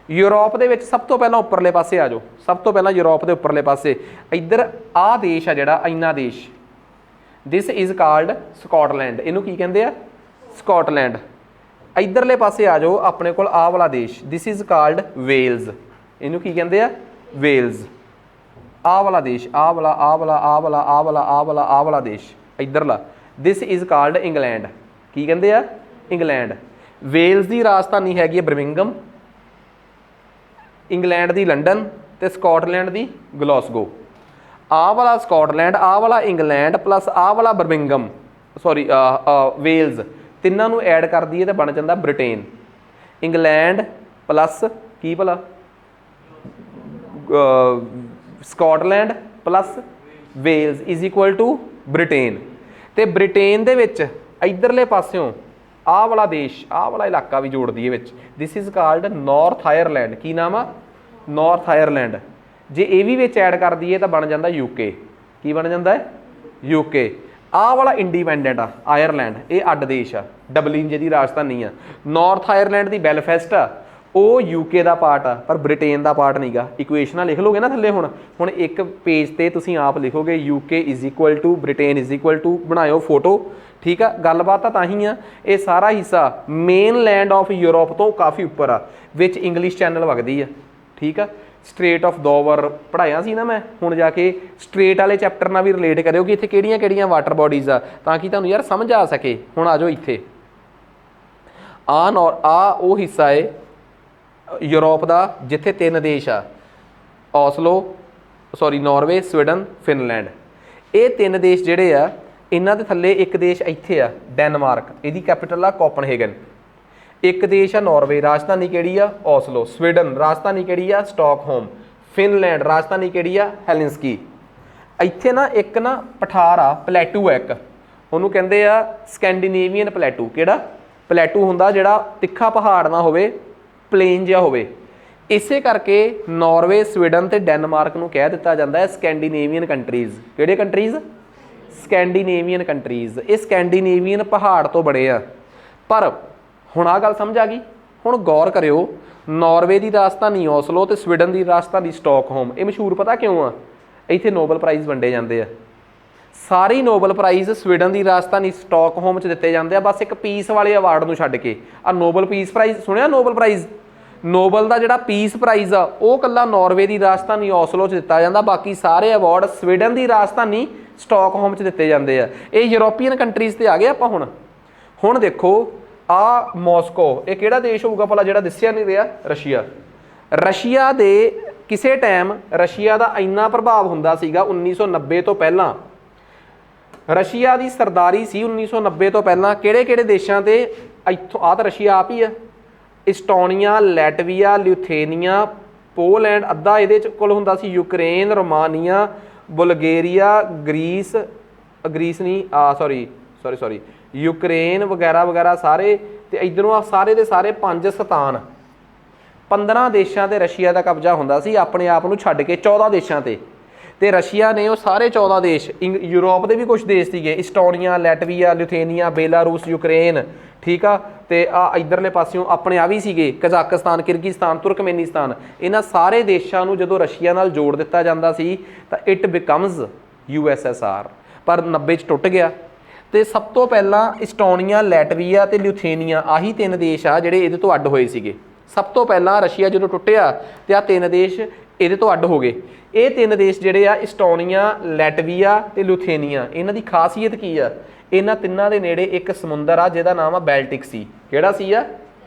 ਯੂਰਪ ਦੇ ਵਿੱਚ ਸਭ ਤੋਂ ਪਹਿਲਾਂ ਉੱਪਰਲੇ ਪਾਸੇ ਆ ਜਾਓ, ਸਭ ਤੋਂ ਪਹਿਲਾਂ ਯੂਰਪ ਦੇ ਉੱਪਰਲੇ ਪਾਸੇ ਇੱਧਰ ਆ ਦੇਸ਼ ਆ ਜਿਹੜਾ ਇੰਨਾ ਦੇਸ਼, ਦਿਸ ਇਜ਼ ਕਾਲਡ ਸਕਾਟਲੈਂਡ। ਇਹਨੂੰ ਕੀ ਕਹਿੰਦੇ ਆ? ਸਕਾਟਲੈਂਡ। ਇੱਧਰਲੇ ਪਾਸੇ ਆ ਜਾਓ ਆਪਣੇ ਕੋਲ ਆਹ ਵਾਲਾ ਦੇਸ਼, ਦਿਸ ਇਜ਼ ਕਾਲਡ ਵੇਲਜ਼। ਇਹਨੂੰ ਕੀ ਕਹਿੰਦੇ ਆ? ਵੇਲਜ਼। ਆਹ ਵਾਲਾ ਦੇਸ਼, ਆਹ ਵਾਲਾ ਦੇਸ਼ ਇੱਧਰਲਾ, ਦਿਸ ਇਜ਼ ਕਾਲਡ ਇੰਗਲੈਂਡ। ਕੀ ਕਹਿੰਦੇ ਆ? ਇੰਗਲੈਂਡ। ਵੇਲਜ਼ ਦੀ ਰਾਜਧਾਨੀ ਹੈਗੀ ਹੈ ਬਰਮਿੰਗਮ, ਇੰਗਲੈਂਡ ਦੀ ਲੰਡਨ ਤੇ ਸਕਾਟਲੈਂਡ ਦੀ ਗਲਾਸਗੋ। ਆਹ ਵਾਲਾ ਸਕਾਟਲੈਂਡ, ਆਹ ਵਾਲਾ ਇੰਗਲੈਂਡ ਪਲੱਸ ਆਹ ਵਾਲਾ ਬਰਮਿੰਗਮ ਵੇਲਜ਼, ਤਿੰਨਾਂ ਨੂੰ ਐਡ ਕਰ ਦਈਏ ਤਾਂ ਬਣ ਜਾਂਦਾ ਬ੍ਰਿਟੇਨ। ਇੰਗਲੈਂਡ ਪਲੱਸ ਕੀ ਭਲਾ Scotland plus Wales is equal to Britain. ਤੇ ਬ੍ਰਿਟੇਨ ਦੇ ਵਿੱਚ ਇੱਧਰਲੇ ਪਾਸਿਓਂ ਆਹ ਵਾਲਾ ਦੇਸ਼, ਆਹ ਵਾਲਾ ਇਲਾਕਾ ਵੀ ਜੋੜ ਦਈਏ ਵਿੱਚ, this is called North Ireland. ਕੀ ਨਾਮ ਆ? North Ireland. ਜੇ ਇਹ ਵੀ ਵਿੱਚ ਐਡ ਕਰ ਦਈਏ ਤਾਂ ਬਣ ਜਾਂਦਾ UK। ਕੀ ਬਣ ਜਾਂਦਾ ਹੈ? UK। ਆਹ ਵਾਲਾ ਇੰਡੀਪੈਂਡੈਂਟ ਆ ਆਇਰਲੈਂਡ, ਇਹ ਅੱਡ ਦੇਸ਼ ਆ, ਡਬਲਿਨ ਜਿਹਦੀ ਰਾਜਧਾਨੀ ਆ। ਨਾਰਥ ਆਇਰਲੈਂਡ ਦੀ ਬੈਲਫੈਸਟ ਆ, ਉਹ UK ਦਾ ਪਾਰਟ ਆ ਪਰ ਬ੍ਰਿਟੇਨ ਦਾ ਪਾਰਟ ਨਹੀਂਗਾ। ਇਕੁਏਸ਼ਨਾਂ ਲਿਖ ਲੋਗੇ ਨਾ ਥੱਲੇ, ਹੁਣ ਇੱਕ ਪੇਜ ਤੇ ਤੁਸੀਂ ਆਪ ਲਿਖੋਗੇ UK is equal to Britain is equal to, ਬਣਾਇਓ ਫੋਟੋ। ਠੀਕ ਆ, ਗੱਲਬਾਤ ਤਾਂ ਹੀ ਆ। ਇਹ ਸਾਰਾ ਹਿੱਸਾ ਮੇਨ ਲੈਂਡ ਆਫ ਯੂਰਪ ਤੋਂ ਕਾਫੀ ਉੱਪਰ ਆ, ਵਿੱਚ ਇੰਗਲਿਸ਼ ਚੈਨਲ ਵਗਦੀ ਆ। ਠੀਕ ਆ, ਸਟ੍ਰੇਟ ਆਫ ਡੋਵਰ ਪੜ੍ਹਾਇਆ ਸੀ ਨਾ ਮੈਂ, ਹੁਣ ਜਾ ਕੇ ਸਟ੍ਰੇਟ ਵਾਲੇ ਚੈਪਟਰ ਨਾਲ ਵੀ ਰਿਲੇਟ ਕਰਿਓ ਕਿ ਇੱਥੇ ਕਿਹੜੀਆਂ ਵਾਟਰ ਬੋਡੀਜ਼ ਆ, ਤਾਂ ਕਿ ਤੁਹਾਨੂੰ ਯਾਰ ਸਮਝ ਆ ਸਕੇ। ਹੁਣ ਆ ਜਾਓ ਇੱਥੇ, ਆ ਉਹ ਹਿੱਸਾ ਹੈ ਯੂਰਪ ਦਾ ਜਿੱਥੇ 3 ਦੇਸ਼ ਆ, ਨਾਰਵੇ, ਸਵੀਡਨ, ਫਿਨਲੈਂਡ। ਇਹ 3 ਦੇਸ਼ ਜਿਹੜੇ ਆ, ਇਹਨਾਂ ਦੇ ਥੱਲੇ ਇੱਕ ਦੇਸ਼ ਇੱਥੇ ਆ ਡੈਨਮਾਰਕ, ਇਹਦੀ ਕੈਪੀਟਲ ਆ ਕੋਪਨਹੇਗਨ। ਇੱਕ ਦੇਸ਼ ਆ ਨਾਰਵੇ, ਰਾਜਧਾਨੀ ਕਿਹੜੀ ਆ? ਓਸਲੋ। ਸਵੀਡਨ, ਰਾਜਧਾਨੀ ਕਿਹੜੀ ਆ? ਸਟਾਕਹੋਮ। ਫਿਨਲੈਂਡ, ਰਾਜਧਾਨੀ ਕਿਹੜੀ ਆ? ਹੈਲਸਿੰਕੀ। ਇੱਥੇ ਨਾ ਇੱਕ ਨਾ ਪਠਾਰ ਆ, ਪਲੇਟੂ ਆ ਇੱਕ, ਉਹਨੂੰ ਕਹਿੰਦੇ ਆ ਸਕੈਂਡੀਨੇਵੀਅਨ ਪਲੇਟੂ। ਕਿਹੜਾ ਪਲੇਟੂ ਹੁੰਦਾ? ਜਿਹੜਾ ਤਿੱਖਾ ਪਹਾੜ ਨਾ ਹੋਵੇ, ਪਲੇਨ ਜਿਹਾ ਹੋਵੇ। ਇਸੇ ਕਰਕੇ ਨਾਰਵੇ, ਸਵੀਡਨ ਤੇ ਡੈਨਮਾਰਕ ਨੂੰ ਕਹਿ ਦਿੱਤਾ ਜਾਂਦਾ ਹੈ ਸਕੈਂਡੀਨੇਵੀਅਨ ਕੰਟਰੀਜ਼। ਕਿਹੜੇ ਕੰਟਰੀਜ਼? Scandinavian countries. ਇਹ ਸਕੈਂਡੀਨੇਵੀਅਨ ਪਹਾੜ ਤੋਂ ਬਣੇ ਆ। ਪਰ ਹੁਣ ਆਹ ਗੱਲ ਸਮਝ ਆ ਗਈ। ਹੁਣ ਗੌਰ ਕਰਿਓ, ਨਾਰਵੇ ਦੀ ਰਾਜਧਾਨੀ ਓਸਲੋ ਤੇ ਸਵੀਡਨ ਦੀ ਰਾਜਧਾਨੀ ਸਟਾਕਹੋਮ। ਇਹ ਮਸ਼ਹੂਰ ਪਤਾ ਕਿਉਂ ਆ? ਇੱਥੇ ਨੋਬਲ ਪ੍ਰਾਈਜ਼ ਵੰਡੇ ਜਾਂਦੇ ਆ। ਸਾਰੇ ਨੋਬਲ ਪ੍ਰਾਈਜ਼ ਸਵੀਡਨ ਦੀ ਰਾਜਧਾਨੀ ਸਟਾਕਹੋਮ 'ਚ ਦਿੱਤੇ ਜਾਂਦੇ ਆ, ਬਸ ਇੱਕ ਪੀਸ ਵਾਲੇ ਅਵਾਰਡ ਨੂੰ ਛੱਡ ਕੇ। ਆ ਨੋਬਲ ਪੀਸ ਪ੍ਰਾਈਜ਼ ਸੁਣਿਆ? ਨੋਬਲ ਪ੍ਰਾਈਜ਼, ਨੋਬਲ ਦਾ ਜਿਹੜਾ ਪੀਸ ਪ੍ਰਾਈਜ਼ ਆ ਉਹ ਕੱਲਾ ਨਾਰਵੇ ਦੀ ਰਾਜਧਾਨੀ ਓਸਲੋ 'ਚ ਦਿੱਤਾ ਜਾਂਦਾ, ਬਾਕੀ ਸਾਰੇ ਅਵਾਰਡ ਸਵੀਡਨ ਦੀ ਰਾਜਧਾਨੀ ਸਟਾਕਹੋਮ 'ਚ ਦਿੱਤੇ ਜਾਂਦੇ ਆ। ਇਹ ਯੂਰੋਪੀਅਨ ਕੰਟਰੀਜ਼ ਤੇ ਆ ਗਏ ਆਪਾਂ। ਹੁਣ ਦੇਖੋ, ਆ ਮਾਸਕੋ, ਇਹ ਕਿਹੜਾ ਦੇਸ਼ ਹੋਊਗਾ ਭਲਾ ਜਿਹੜਾ ਦਿਸਿਆ ਨਹੀਂ ਰਿਹਾ? ਰਸ਼ੀਆ। ਰਸ਼ੀਆ ਦੇ ਕਿਸੇ ਟਾਈਮ ਰਸ਼ੀਆ ਦਾ ਇੰਨਾ ਪ੍ਰਭਾਵ ਹੁੰਦਾ ਸੀਗਾ 1990 ਤੋਂ ਪਹਿਲਾਂ, ਰਸ਼ੀਆ ਦੀ ਸਰਦਾਰੀ ਸੀ 1990 ਤੋਂ ਪਹਿਲਾਂ ਕਿਹੜੇ ਦੇਸ਼ਾਂ ਤੇ? ਇੱਥੋਂ ਆਹ ਤਾਂ ਰਸ਼ੀਆ ਆਪ ਹੀ ਆ, ਇਸਟੋਨੀਆ, ਲੈਟਵੀਆ, ਲਿਥੂਏਨੀਆ, ਪੋਲੈਂਡ ਅੱਧਾ ਇਹਦੇ ਚ ਕੋਲ ਹੁੰਦਾ ਸੀ, ਯੂਕਰੇਨ, ਰੋਮਾਨੀਆ, ਬੁਲਗੇਰੀਆ, ਯੂਕਰੇਨ ਵਗੈਰਾ ਸਾਰੇ। ਤੇ ਇਧਰੋਂ ਆ ਸਾਰੇ ਦੇ ਸਾਰੇ 5 ਸਤਾਨ, 15 ਦੇਸ਼ਾਂ ਤੇ ਰਸ਼ੀਆ ਦਾ ਕਬਜ਼ਾ ਹੁੰਦਾ ਸੀ, ਆਪਣੇ ਆਪ ਨੂੰ ਛੱਡ ਕੇ 14 ਦੇਸ਼ਾਂ ਤੇ। ਤੇ ਰਸ਼ੀਆ ਨੇ ਉਹ ਸਾਰੇ 14 ਦੇਸ਼, ਯੂਰਪ ਦੇ ਵੀ ਕੁਝ ਦੇਸ਼ ਸੀਗੇ, ਇਸਟੋਨੀਆ, ਲੈਟਵੀਆ, ਲਿਥੂਏਨੀਆ, ਬੇਲਾਰੂਸ, ਯੂਕਰੇਨ, ਠੀਕ ਆ, ਤੇ ਆ ਇਧਰਲੇ ਪਾਸਿਓਂ ਆਪਣੇ ਆ ਵੀ ਸੀਗੇ ਕਜ਼ਾਕਿਸਤਾਨ, ਕਿਰਗਿਸਤਾਨ, ਤੁਰਕਮੇਨਿਸਤਾਨ। ਇਹਨਾਂ ਸਾਰੇ ਦੇਸ਼ਾਂ ਨੂੰ ਜਦੋਂ ਰਸ਼ੀਆ ਨਾਲ ਜੋੜ ਦਿੱਤਾ ਜਾਂਦਾ ਸੀ ਤਾਂ ਇਟ ਬਿਕਮਸ USSR। ਪਰ 90 'ਚ ਟੁੱਟ ਗਿਆ। ਤੇ ਸਭ ਤੋਂ ਪਹਿਲਾਂ ਇਸਟੋਨੀਆ, ਲੈਟਵੀਆ ਤੇ ਲਿਥੂਏਨੀਆ, ਆਹੀ 3 ਦੇਸ਼ ਆ ਜਿਹੜੇ ਇਹਦੇ ਤੋਂ ਅੱਡ ਹੋਏ ਸੀਗੇ। ਸਭ ਤੋਂ ਪਹਿਲਾਂ ਰਸ਼ੀਆ ਜਦੋਂ ਟੁੱਟਿਆ ਤੇ ਆਹ 3 ਦੇਸ਼ ਇਹਦੇ ਤੋਂ ਅੱਡ ਹੋ ਗਏ। ਇਹ 3 ਦੇਸ਼ ਜਿਹੜੇ ਆ ਇਸਟੋਨੀਆ, ਲੈਟਵੀਆ ਤੇ ਲਿਥੂਏਨੀਆ, ਇਹਨਾਂ ਦੀ ਖਾਸੀਅਤ ਕੀ ਆ? ਇਹਨਾਂ ਤਿੰਨਾਂ ਦੇ ਨੇੜੇ ਇੱਕ ਸਮੁੰਦਰ ਆ ਜਿਹਦਾ ਨਾਮ ਆ ਬੈਲਟਿਕ ਸੀ। ਕਿਹੜਾ ਸੀ ਆ?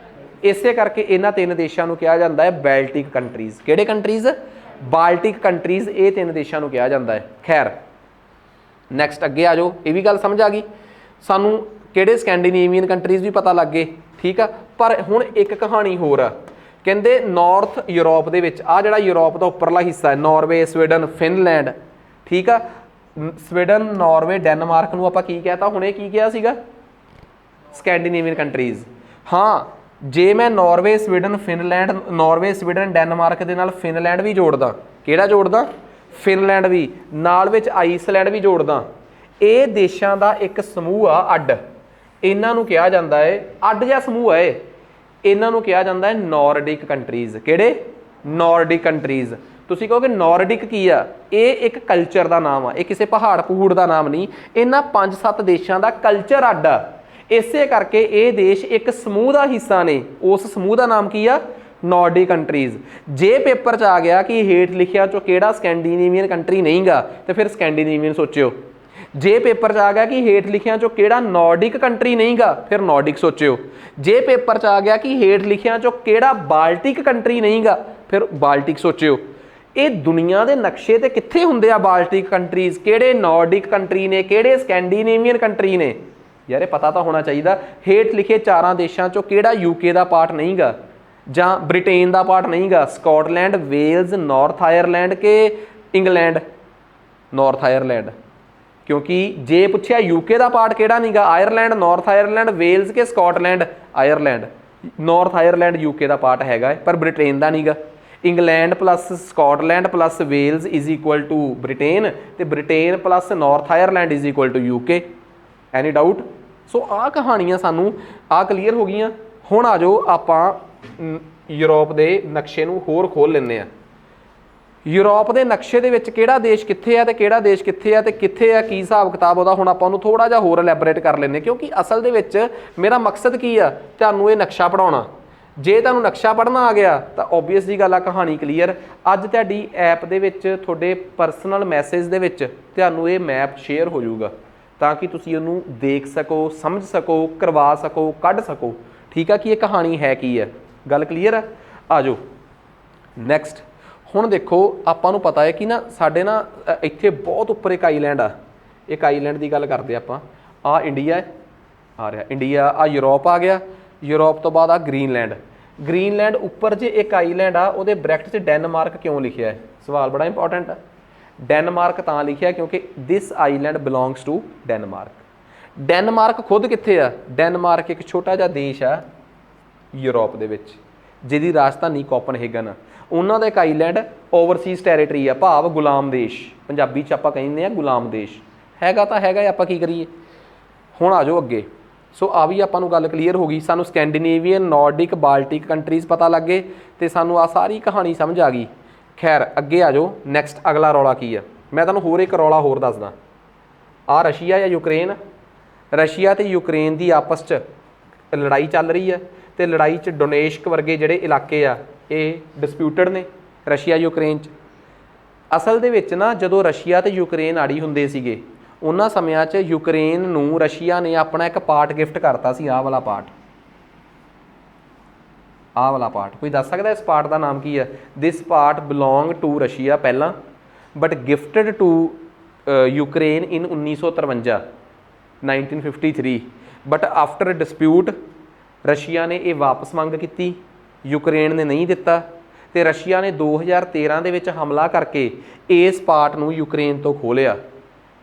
ਇਸੇ ਕਰਕੇ ਇਹਨਾਂ 3 ਦੇਸ਼ਾਂ ਨੂੰ ਕਿਹਾ ਜਾਂਦਾ ਹੈ ਬੈਲਟਿਕ ਕੰਟਰੀਜ਼। ਕਿਹੜੇ ਕੰਟਰੀਜ਼? Baltic countries. ਇਹ 3 ਦੇਸ਼ਾਂ ਨੂੰ ਕਿਹਾ ਜਾਂਦਾ ਹੈ। ਖੈਰ ਨੈਕਸਟ ਅੱਗੇ ਆ ਜਾਓ, ਇਹ ਵੀ ਗੱਲ ਸਮਝ ਆ ਗਈ ਸਾਨੂੰ, ਕਿਹੜੇ ਸਕੈਂਡੀਨੇਵੀਅਨ ਕੰਟਰੀਜ਼ ਵੀ ਪਤਾ ਲੱਗ ਗਏ, ਠੀਕ ਆ। ਪਰ ਹੁਣ ਇੱਕ ਕਹਾਣੀ ਹੋਰ ਆ, ਕਹਿੰਦੇ ਨਾਰਥ ਯੂਰਪ ਦੇ ਵਿੱਚ ਆ ਜਿਹੜਾ ਯੂਰਪ ਦਾ ਉੱਪਰਲਾ ਹਿੱਸਾ ਹੈ, ਨਾਰਵੇ, ਸਵੀਡਨ, ਫਿਨਲੈਂਡ, ਠੀਕ ਆ। ਸਵੀਡਨ, ਨਾਰਵੇ, ਡੈਨਮਾਰਕ ਨੂੰ ਆਪਾਂ ਕੀ ਕਹਿਤਾ ਹੁਣੇ, ਕੀ ਕਿਹਾ ਸੀਗਾ, ਸਕੈਂਡੀਨੇਵੀਅਨ ਕੰਟਰੀਜ਼। ਹਾਂ, ਜੇ ਮੈਂ Norway, Sweden, Finland, Norway, Sweden, Denmark ਦੇ ਨਾਲ ਫਿਨਲੈਂਡ ਵੀ ਜੋੜਦਾ, ਕਿਹੜਾ ਜੋੜਦਾ, ਫਿਨਲੈਂਡ ਵੀ, ਨਾਲ ਵਿੱਚ ਆਈਸਲੈਂਡ ਵੀ ਜੋੜਦਾ, ਇਹ ਦੇਸ਼ਾਂ ਦਾ ਇੱਕ ਸਮੂਹ ਆ ਅੱਡ, ਇਹਨਾਂ ਨੂੰ ਕਿਹਾ ਜਾਂਦਾ ਹੈ, ਅੱਡ ਜਿਹਾ ਸਮੂਹ ਹੈ, ਇਹਨਾਂ ਨੂੰ ਕਿਹਾ ਜਾਂਦਾ ਹੈ ਨੌਰਡਿਕ ਕੰਟਰੀਜ਼। ਕਿਹੜੇ, ਨੌਰਡਿਕ ਕੰਟਰੀਜ਼। ਤੁਸੀਂ ਕਹੋਗੇ ਨੌਰਡਿਕ ਕੀ ਆ, ਇਹ ਇੱਕ ਕਲਚਰ ਦਾ ਨਾਮ ਆ, ਇਹ ਕਿਸੇ ਪਹਾੜ ਪਹੂੜ ਦਾ ਨਾਮ ਨਹੀਂ, ਇਹਨਾਂ 5-7 ਦੇਸ਼ਾਂ ਦਾ ਕਲਚਰ ਅੱਡ ਆ, ਇਸੇ ਕਰਕੇ ਇਹ ਦੇਸ਼ ਇੱਕ ਸਮੂਹ ਦਾ ਹਿੱਸਾ ਨੇ। ਉਸ ਸਮੂਹ ਦਾ ਨਾਮ ਕੀ ਆ, ਨੌਰਡਿਕ ਕੰਟਰੀਜ਼। ਜੇ ਪੇਪਰ 'ਚ ਆ ਗਿਆ ਕਿ ਹੇਠ ਲਿਖਿਆ 'ਚੋਂ ਕਿਹੜਾ ਸਕੈਂਡੀਨੇਵੀਅਨ ਕੰਟਰੀ ਨਹੀਂਗਾ, ਤੇ ਫਿਰ ਸਕੈਂਡੀਨੇਵੀਅਨ ਸੋਚਿਓ। ਜੇ ਪੇਪਰ 'ਚ ਆ ਗਿਆ ਕਿ ਹੇਠ ਲਿਖਿਆਂ 'ਚੋਂ ਕਿਹੜਾ ਨੌਰਡਿਕ ਕੰਟਰੀ ਨਹੀਂਗਾ, ਫਿਰ ਨੌਰਡਿਕ ਸੋਚਿਓ। ਜੇ ਪੇਪਰ 'ਚ ਆ ਗਿਆ ਕਿ ਹੇਠ ਲਿਖਿਆਂ 'ਚੋਂ ਕਿਹੜਾ ਬਾਲਟਿਕ ਕੰਟਰੀ ਨਹੀਂਗਾ, ਫਿਰ ਬਾਲਟਿਕ ਸੋਚਿਓ। ਇਹ ਦੁਨੀਆ ਦੇ ਨਕਸ਼ੇ ਤੇ ਕਿੱਥੇ ਹੁੰਦੇ ਆ ਬਾਲਟਿਕ ਕੰਟਰੀਜ਼, ਕਿਹੜੇ ਨੌਰਡਿਕ ਕੰਟਰੀ ਨੇ, ਕਿਹੜੇ ਸਕੈਂਡੀਨੇਵੀਅਨ ਕੰਟਰੀ ਨੇ, ਯਾਰ ਇਹ ਪਤਾ ਤਾਂ ਹੋਣਾ ਚਾਹੀਦਾ। ਹੇਠ ਲਿਖੇ 4 ਦੇਸ਼ਾਂ 'ਚੋਂ ਕਿਹੜਾ ਯੂਕੇ ਦਾ ਪਾਰਟ ਨਹੀਂਗਾ, ਜਾਂ ਬ੍ਰਿਟੇਨ ਦਾ ਪਾਰਟ ਨਹੀਂਗਾ, ਸਕਾਟਲੈਂਡ, ਵੇਲਜ਼, ਨਾਰਥ ਆਇਰਲੈਂਡ ਕਿ ਇੰਗਲੈਂਡ, ਨਾਰਥ ਆਇਰਲੈਂਡ। ਕਿਉਂਕਿ ਜੇ ਪੁੱਛਿਆ ਯੂਕੇ ਦਾ ਪਾਰਟ ਕਿਹੜਾ ਨਹੀਂਗਾ, ਆਇਰਲੈਂਡ, ਨਾਰਥ ਆਇਰਲੈਂਡ, ਵੇਲਜ਼ ਕਿ Scotland, Ireland. North Ireland UK ਦਾ ਪਾਰਟ ਹੈਗਾ ਪਰ ਬ੍ਰਿਟੇਨ ਦਾ ਨਹੀਂਗਾ। England plus Scotland plus Wales is equal to Britain, ਤੇ Britain plus North Ireland is equal to UK. Any doubt? So ਆਹ ਕਹਾਣੀਆਂ ਸਾਨੂੰ ਆਹ ਕਲੀਅਰ ਹੋ ਗਈਆਂ। ਹੁਣ ਆ ਜਾਓ ਆਪਾਂ ਯੂਰਪ ਦੇ ਨਕਸ਼ੇ ਨੂੰ ਹੋਰ ਖੋਲ੍ਹ ਲੈਂਦੇ ਹਾਂ। ਯੂਰਪ ਦੇ ਨਕਸ਼ੇ ਦੇ ਵਿੱਚ ਕਿਹੜਾ ਦੇਸ਼ ਕਿੱਥੇ ਆ ਤੇ ਕਿਹੜਾ ਦੇਸ਼ ਕਿੱਥੇ ਆ ਤੇ ਕਿੱਥੇ ਆ, ਕੀ ਹਿਸਾਬ ਕਿਤਾਬ ਉਹਦਾ, ਹੁਣ ਆਪਾਂ ਉਹਨੂੰ ਥੋੜ੍ਹਾ ਜਿਹਾ ਹੋਰ ਐਲੈਬੋਰੇਟ ਕਰ ਲੈਂਦੇ, ਕਿਉਂਕਿ ਅਸਲ ਦੇ ਵਿੱਚ ਮੇਰਾ ਮਕਸਦ ਕੀ ਆ, ਤੁਹਾਨੂੰ ਇਹ ਨਕਸ਼ਾ ਪੜ੍ਹਾਉਣਾ। ਜੇ ਤੁਹਾਨੂੰ ਨਕਸ਼ਾ ਪੜ੍ਹਨਾ ਆ ਗਿਆ ਤਾਂ ਓਬਵੀਅਸ ਜੀ ਗੱਲ ਆ, ਕਹਾਣੀ ਕਲੀਅਰ। ਅੱਜ ਤੁਹਾਡੀ ਐਪ ਦੇ ਵਿੱਚ ਤੁਹਾਡੇ ਪਰਸਨਲ ਮੈਸੇਜ ਦੇ ਵਿੱਚ ਤੁਹਾਨੂੰ ਇਹ ਮੈਪ ਸ਼ੇਅਰ ਹੋ ਜਾਊਗਾ, ਤਾਂ ਕਿ ਤੁਸੀਂ ਉਹਨੂੰ ਦੇਖ ਸਕੋ, ਸਮਝ ਸਕੋ, ਕਰਵਾ ਸਕੋ, ਕੱਢ ਸਕੋ। ਠੀਕ ਆ, ਕਿ ਇਹ ਕਹਾਣੀ ਹੈ ਕੀ ਹੈ, ਗੱਲ ਕਲੀਅਰ ਆ। ਆ ਜਾਓ ਨੈਕਸਟ। ਹੁਣ ਦੇਖੋ, ਆਪਾਂ ਨੂੰ ਪਤਾ ਹੈ ਕਿ ਨਾ ਸਾਡੇ ਨਾ ਇੱਥੇ ਬਹੁਤ ਉੱਪਰ ਇੱਕ ਆਈਲੈਂਡ ਆ, ਇੱਕ ਆਈਲੈਂਡ ਦੀ ਗੱਲ ਕਰਦੇ ਆਪਾਂ। ਆ ਇੰਡੀਆ ਹੈ, ਆ ਰਿਹਾ ਇੰਡੀਆ, ਆ ਯੂਰਪ ਆ ਗਿਆ, ਯੂਰਪ ਤੋਂ ਬਾਅਦ ਆ ਗ੍ਰੀਨਲੈਂਡ। ਗ੍ਰੀਨਲੈਂਡ ਉੱਪਰ ਜੇ ਇੱਕ ਆਈਲੈਂਡ ਆ, ਉਹਦੇ ਬ੍ਰੈਕਟ 'ਚ ਡੈਨਮਾਰਕ ਕਿਉਂ ਲਿਖਿਆ ਹੈ, ਸਵਾਲ ਬੜਾ ਇੰਪੋਰਟੈਂਟ ਆ। ਡੈਨਮਾਰਕ ਤਾਂ ਲਿਖਿਆ ਕਿਉਂਕਿ this island belongs to Denmark. Denmark ਖੁਦ ਕਿੱਥੇ ਆ? ਡੈਨਮਾਰਕ ਇੱਕ ਛੋਟਾ ਜਿਹਾ ਦੇਸ਼ ਆ ਯੂਰਪ ਦੇ ਵਿੱਚ, ਜਿਹਦੀ ਰਾਜਧਾਨੀ ਕੋਪਨਹੇਗਨ ਆ। ਉਹਨਾਂ ਦਾ ਇੱਕ ਆਈਲੈਂਡ ਓਵਰਸੀਜ਼ ਟੈਰੀਟਰੀ ਆ, ਭਾਵ ਗੁਲਾਮ ਦੇਸ਼, ਪੰਜਾਬੀ 'ਚ ਆਪਾਂ ਕਹਿੰਦੇ ਆ ਗੁਲਾਮ ਦੇਸ਼। ਹੈਗਾ ਤਾਂ ਹੈਗਾ, ਆਪਾਂ ਕੀ ਕਰੀਏ। ਹੁਣ ਆ ਜਾਓ ਅੱਗੇ। ਸੋ ਆ ਵੀ ਆਪਾਂ ਨੂੰ ਗੱਲ ਕਲੀਅਰ ਹੋ ਗਈ, ਸਾਨੂੰ ਸਕੈਂਡੀਨੇਵੀਅਨ, ਨੌਰਡਿਕ, ਬਾਲਟਿਕ ਕੰਟਰੀਜ਼ ਪਤਾ ਲੱਗ ਗਏ, ਅਤੇ ਸਾਨੂੰ ਆ ਸਾਰੀ ਕਹਾਣੀ ਸਮਝ ਆ ਗਈ। ਖੈਰ ਅੱਗੇ ਆ ਜਾਓ। ਨੈਕਸਟ ਅਗਲਾ ਰੌਲਾ ਕੀ ਆ, ਮੈਂ ਤੁਹਾਨੂੰ ਹੋਰ ਇੱਕ ਰੌਲਾ ਹੋਰ ਦੱਸਦਾ। ਆ ਰਸ਼ੀਆ ਜਾਂ ਯੂਕਰੇਨ, ਰਸ਼ੀਆ ਅਤੇ ਯੂਕਰੇਨ ਦੀ ਆਪਸ 'ਚ ਲੜਾਈ ਚੱਲ ਰਹੀ ਹੈ, ਅਤੇ ਲੜਾਈ 'ਚ ਡੋਨੇਸ਼ਕ ਵਰਗੇ ਜਿਹੜੇ ਇਲਾਕੇ ਆ ਇਹ ਡਿਸਪਿਊਟਡ ਨੇ ਰਸ਼ੀਆ ਯੂਕਰੇਨ 'ਚ। ਅਸਲ ਦੇ ਵਿੱਚ ਨਾ ਜਦੋਂ ਰਸ਼ੀਆ ਅਤੇ ਯੂਕਰੇਨ ਆੜੀ ਹੁੰਦੇ ਸੀਗੇ, ਉਹਨਾਂ ਸਮਿਆਂ 'ਚ ਯੂਕਰੇਨ ਨੂੰ ਰਸ਼ੀਆ ਨੇ ਆਪਣਾ ਇੱਕ ਪਾਰਟ ਗਿਫਟ ਕਰਤਾ ਸੀ, ਆਹ ਵਾਲਾ ਪਾਰਟ। ਆਹ ਵਾਲਾ ਪਾਰਟ ਕੋਈ ਦੱਸ ਸਕਦਾ ਇਸ ਪਾਰਟ ਦਾ ਨਾਮ ਕੀ ਹੈ? This part belong to Russia ਪਹਿਲਾਂ, but gifted to Ukraine in 1953, 1953, but after dispute Russia ਨੇ ਇਹ ਵਾਪਸ ਮੰਗ ਕੀਤੀ, ਯੂਕਰੇਨ ਨੇ ਨਹੀਂ ਦਿੱਤਾ, ਅਤੇ ਰਸ਼ੀਆ ਨੇ 2013 ਦੇ ਵਿੱਚ ਹਮਲਾ ਕਰਕੇ ਇਸ ਪਾਰਟ ਨੂੰ ਯੂਕਰੇਨ ਤੋਂ ਖੋਹ ਲਿਆ।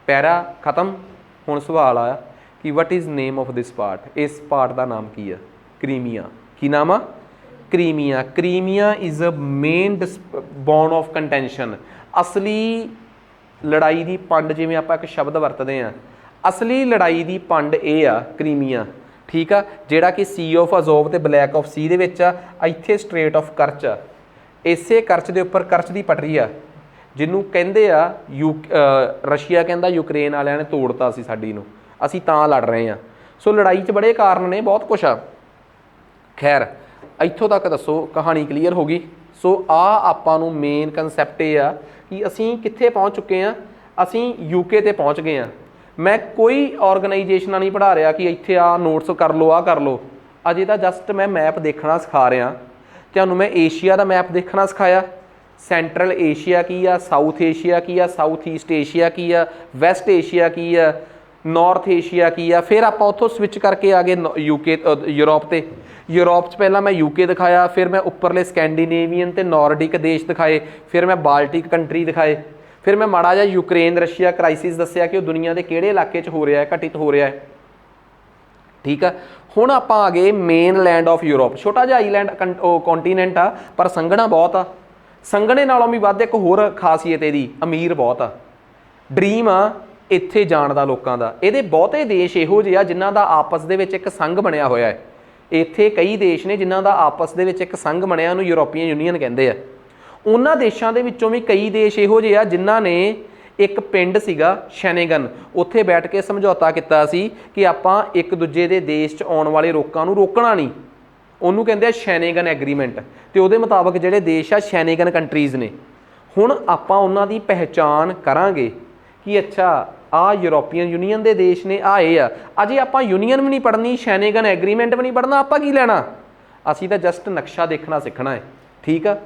ਪੈਰਾ ਖਤਮ। ਹੁਣ ਸਵਾਲ ਆਇਆ ਕਿ what is name of this part, ਇਸ ਪਾਰਟ ਦਾ ਨਾਮ ਕੀ ਆ? ਕ੍ਰੀਮੀਆ। ਕੀ ਨਾਮ ਆ? Crimea. Crimea is a main bone of contention. ਅਸਲੀ ਲੜਾਈ ਦੀ ਪੰਡ, ਜਿਵੇਂ ਆਪਾਂ ਇੱਕ ਸ਼ਬਦ ਵਰਤਦੇ ਹਾਂ, ਅਸਲੀ ਲੜਾਈ ਦੀ ਪੰਡ ਇਹ ਆ ਕ੍ਰੀਮੀਆ। ਠੀਕ ਆ, ਜਿਹੜਾ ਕਿ ਸੀ ਆਫ ਅਜ਼ੋਵ ਅਤੇ ਬਲੈਕ ਆਫ ਸੀ ਦੇ ਵਿੱਚ ਆ। ਇੱਥੇ ਸਟ੍ਰੇਟ ਆਫ ਕਰਚ ਆ, ਇਸੇ ਕਰਚ ਦੇ ਉੱਪਰ ਕਰਚ ਦੀ ਪਟਰੀ ਆ, ਜਿਹਨੂੰ ਕਹਿੰਦੇ ਆ ਰਸ਼ੀਆ ਕਹਿੰਦਾ ਯੂਕਰੇਨ ਵਾਲਿਆਂ ਨੇ ਤੋੜਤਾ ਸੀ ਸਾਡੀ ਨੂੰ, ਅਸੀਂ ਤਾਂ ਲੜ ਰਹੇ ਹਾਂ। ਸੋ ਲੜਾਈ 'ਚ ਬੜੇ ਕਾਰਨ ਨੇ, ਬਹੁਤ ਕੁਛ ਆ। ਖੈਰ ਇੱਥੋਂ ਤੱਕ ਦੱਸੋ, ਕਹਾਣੀ ਕਲੀਅਰ ਹੋ ਗਈ। ਸੋ ਆਪਾਂ ਨੂੰ ਮੇਨ ਕਨਸੈਪਟ ਇਹ ਆ ਕਿ ਅਸੀਂ ਕਿੱਥੇ ਪਹੁੰਚ ਚੁੱਕੇ ਹਾਂ, ਅਸੀਂ ਯੂਕੇ 'ਤੇ ਪਹੁੰਚ ਗਏ ਹਾਂ। ਮੈਂ ਕੋਈ ਔਰਗਨਾਈਜੇਸ਼ਨਾਂ ਨਹੀਂ ਪੜ੍ਹਾ ਰਿਹਾ ਕਿ ਇੱਥੇ ਆ ਨੋਟਸ ਕਰ ਲਓ, ਆਹ ਕਰ ਲਓ। ਅਜੇ ਤਾਂ ਜਸਟ ਮੈਂ ਮੈਪ ਦੇਖਣਾ ਸਿਖਾ ਰਿਹਾ ਤੁਹਾਨੂੰ। ਮੈਂ ਏਸ਼ੀਆ ਦਾ ਮੈਪ ਦੇਖਣਾ ਸਿਖਾਇਆ, ਸੈਂਟਰਲ ਏਸ਼ੀਆ ਕੀ ਆ, ਸਾਊਥ ਏਸ਼ੀਆ ਕੀ ਆ, ਸਾਊਥ ਈਸਟ ਏਸ਼ੀਆ ਕੀ ਆ, ਵੈਸਟ ਏਸ਼ੀਆ ਕੀ ਆ, ਨਾਰਥ ਏਸ਼ੀਆ ਕੀ ਆ। ਫਿਰ ਆਪਾਂ ਉੱਥੋਂ ਸਵਿਚ ਕਰਕੇ ਆ ਗਏ ਯੂਕੇ ਯੂਰਪ ਤੇ। ਯੂਰਪ 'ਚ ਪਹਿਲਾਂ ਮੈਂ ਯੂਕੇ ਦਿਖਾਇਆ, ਫਿਰ ਮੈਂ ਉੱਪਰਲੇ ਸਕੈਂਡੀਨੇਵੀਅਨ ਤੇ ਨੌਰਡਿਕ ਦੇਸ਼ ਦਿਖਾਏ, ਫਿਰ ਮੈਂ ਬਾਲਟਿਕ ਕੰਟਰੀ ਦਿਖਾਏ, ਫਿਰ ਮੈਂ ਮਾੜਾ ਜਿਹਾ ਯੂਕਰੇਨ ਰਸ਼ੀਆ ਕ੍ਰਾਈਸਿਸ ਦੱਸਿਆ ਕਿ ਉਹ ਦੁਨੀਆ ਦੇ ਕਿਹੜੇ ਇਲਾਕੇ 'ਚ ਹੋ ਰਿਹਾ ਹੈ, ਘਟਿਤ ਹੋ ਰਿਹਾ ਹੈ। ਠੀਕ ਆ, ਹੁਣ ਆਪਾਂ ਆ ਗਏ ਮੇਨ ਲੈਂਡ ਆਫ ਯੂਰਪ। ਛੋਟਾ ਜਿਹਾ ਆਈਲੈਂਡ ਕੰਟੀਨੈਂਟ ਆ, ਪਰ ਸੰਘਣਾ ਬਹੁਤ ਆ। ਸੰਘਣੇ ਨਾਲੋਂ ਵੀ ਵੱਧ ਇੱਕ ਹੋਰ ਖਾਸੀਅਤ ਇਹਦੀ, ਅਮੀਰ ਬਹੁਤ ਆ। ਡ੍ਰੀਮ ਆ ਇੱਥੇ ਜਾਣ ਦਾ ਲੋਕਾਂ ਦਾ। ਇਹਦੇ ਬਹੁਤੇ ਦੇਸ਼ ਇਹੋ ਜਿਹੇ ਆ ਜਿਨ੍ਹਾਂ ਦਾ ਆਪਸ ਦੇ ਵਿੱਚ ਇੱਕ ਸੰਘ ਬਣਿਆ ਹੋਇਆ ਹੈ। ਇੱਥੇ ਕਈ ਦੇਸ਼ ਨੇ ਜਿਨ੍ਹਾਂ ਦਾ ਆਪਸ ਦੇ ਵਿੱਚ ਇੱਕ ਸੰਘ ਬਣਿਆ, ਉਹਨੂੰ ਯੂਰੋਪੀਅਨ ਯੂਨੀਅਨ ਕਹਿੰਦੇ ਆ। ਉਹਨਾਂ ਦੇਸ਼ਾਂ ਦੇ ਵਿੱਚੋਂ ਵੀ ਕਈ ਦੇਸ਼ ਇਹੋ ਜਿਹੇ ਆ ਜਿਨ੍ਹਾਂ ਨੇ ਇੱਕ ਪਿੰਡ ਸੀਗਾ ਸ਼ੈਨੇਗਨ, ਉੱਥੇ ਬੈਠ ਕੇ ਸਮਝੌਤਾ ਕੀਤਾ ਸੀ ਕਿ ਆਪਾਂ ਇੱਕ ਦੂਜੇ ਦੇ ਦੇਸ਼ 'ਚ ਆਉਣ ਵਾਲੇ ਲੋਕਾਂ ਨੂੰ ਰੋਕਣਾ ਨਹੀਂ। ਉਹਨੂੰ ਕਹਿੰਦੇ ਆ ਸ਼ੈਨੇਗਨ ਐਗਰੀਮੈਂਟ। ਤੇ ਉਹਦੇ ਮੁਤਾਬਕ ਜਿਹੜੇ ਦੇਸ਼ ਆ ਸ਼ੈਨੇਗਨ ਕੰਟਰੀਜ਼ ਨੇ। ਹੁਣ ਆਪਾਂ ਉਹਨਾਂ ਦੀ ਪਹਿਚਾਣ ਕਰਾਂਗੇ ਕਿ ਅੱਛਾ ਆ ਯੂਰੋਪੀਅਨ ਯੂਨੀਅਨ ਦੇ ਦੇਸ਼ ਨੇ, ਆ ਇਹ ਆ। ਅਜੇ ਆਪਾਂ ਯੂਨੀਅਨ ਵੀ ਨਹੀਂ ਪੜ੍ਹਨੀ, ਸ਼ੈਨੇਗਨ ਐਗਰੀਮੈਂਟ ਵੀ ਨਹੀਂ ਪੜ੍ਹਨਾ, ਆਪਾਂ ਕੀ ਲੈਣਾ? ਅਸੀਂ ਤਾਂ ਜਸਟ ਨਕਸ਼ਾ ਦੇਖਣਾ ਸਿੱਖਣਾ ਹੈ। ਠੀਕ ਆ,